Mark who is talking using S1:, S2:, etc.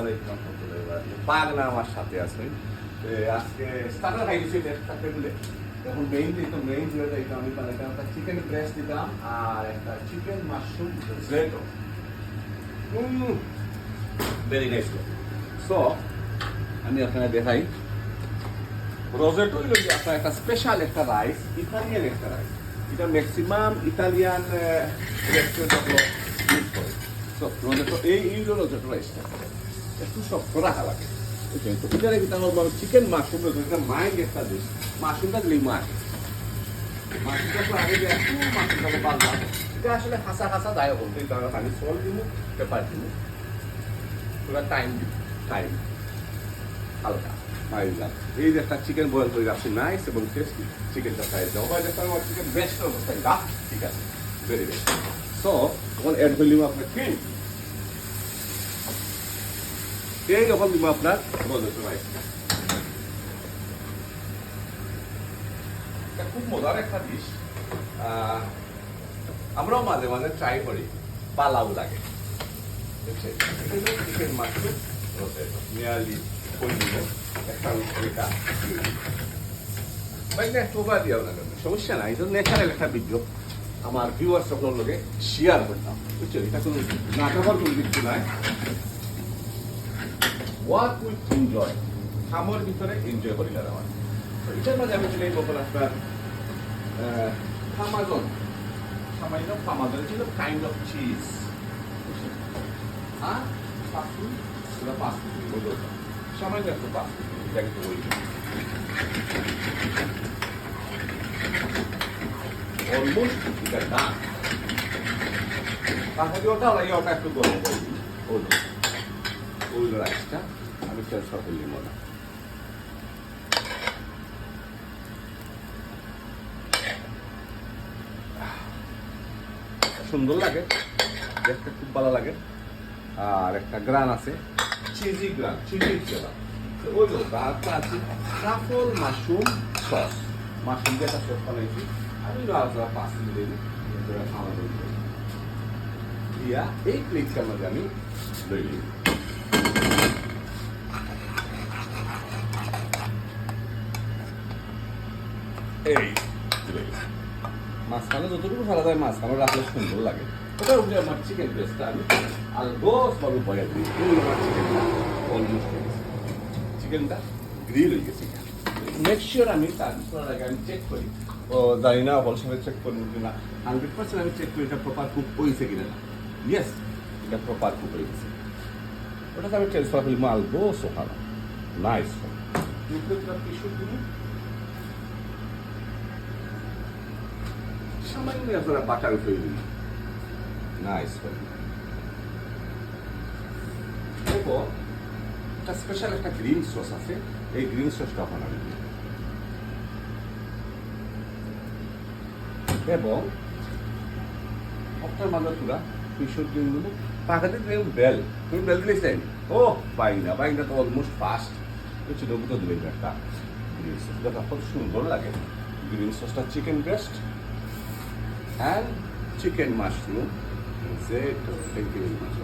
S1: আলাইকুম রহমতুল্লাহ। পাগনা আমার সাথে আছে। আজকে স্টার্টার খাইছি একটা টেবিলে। এখন মেইন যেটা এটা আমি বানাইতাম একটা চিকেন ব্রেস্ট দিতাম আর একটা chicken mushroom risotto. Very nice. So আমি আপনাকে দেখাই রোজেটো হইল যে আপনার একটা স্পেশাল একটা রাইস, ইতালিয়ান একটা রাইস। এটা ম্যাক্সিমাম ইতালিয়ান রেস্টুরেন্টগুলো ইউজ করে। সো রোজেটো এইগুলো রোজেটো রাইসটা একটু শক্ত রাখা লাগে। বুঝছেন? তো এটার ভিতরে আমার চিকেন মাশরুম এটা মাইন্ড একটা ডিশ। মাশরুমটা দিলেই মাশরুমটা আগে দিয়ে একটু মাশরুমটাকে বাঁধলাম। এটা আসলে হাসা দায় বলতে এটা খালি সল দিব, পেপার দিব, পুরো টাইম হালকা মারি দিলাম। এই যে একটা চিকেন বয়েল করে রাখছি নাইস এবং টেস্টি। চিকেনটা ফ্রাই দেবো আমার চিকেন বেস্ট অবস্থায় গা ঠিক আছে, ভেরি বেস্ট। সো তখন অ্যাড করলাম আপনার ক্রিম, এইরকম দিব আপনার রোজেটো রাইস। এটা খুব মজার একটা ডিশ। আমরাও মাঝে মাঝে ট্রাই করি, পালাও লাগে। চিকেন মাশরুম রোজেটো নিয়ারলি করে দিব একটা এটা বাইরে টোবা দিও না, সমস্যা নাই। এটা ন্যাচারাল একটা ভিডিও আমার ভিউয়ার্স সকলের লগে শেয়ার করতাম। বুঝছো? এটা কোনো নাটকের কোনো কিছু নাই। ওয়ার্ক উইথ এনজয়, খামোর ভিতরে এনজয় করি না আমার। তো এটার মাঝে আমি চলে যাবো আপনার সামান্য পামাজন ছিল কাইন্ড অফ চিজ। আর পাঁচফুল সামান্য একটু পাঁচফুল এটাকে তো বলি অলমোস্ট এটা ডান। তাহলে ওটা একটু গরম করে দিই। ওই রাইসটা আমি ট্রান্সফার করলি মনে সুন্দর লাগে, দেখতে খুব ভালো লাগে। আর একটা গ্রান আছে, চিজি গ্রান, চিজি ফ্লেভার। ওই গ্রানটা আছে ট্রাফল মাশরুম সস। মাশরুম দিয়ে একটা সস বানাইছি আমি, আপনারা পাঁচ মিনিট খাওয়া দিয়া এই প্লেটটার মধ্যে আমি লই নিই। এই মাঝখানে যতটুকু ফেলা যায় মাঝখানে রাখলে সুন্দর লাগে। ওটার উপরে আমার চিকেন ব্রেস্টটা আমি আলগোস ভাবে বয়া দিই। আমার চিকেনটা অলমোস্ট হয়ে গেছে, চিকেনটা গ্রিল হয়ে গেছে। মেক শিওর আমি তার আগে আমি চেক করি, ও জানি না বল সঙ্গে চেক করি না 100% আমি চেক করি এটা প্রপার কুক হয়েছে কিনা না। ইয়েস, এটা প্রপার কুক হয়ে গেছে। ওটাকে আমি ট্রান্সফার করি আলগোস ওখানে নাইস টিস্যু দিন। সামান্য আপনারা বাটার উঠে দিন, নাইস। এরপর একটা স্পেশাল একটা গ্রিন সস আছে, এই গ্রিন সসটা ওখানে আমি দিই এবং আপনার মাঝে পুরা টিস্যুর দিনগুলো পাখাতে দিলে তুমি বেল দিলেছেন। ও বাইনা তো অলমোস্ট ফাস্ট হচ্ছে। নবুতো দিলেন একটা গ্রিন সস, দেখা কত সুন্দর লাগে। গ্রিন সসটা chicken breast and chicken mushroom. Thank you very much.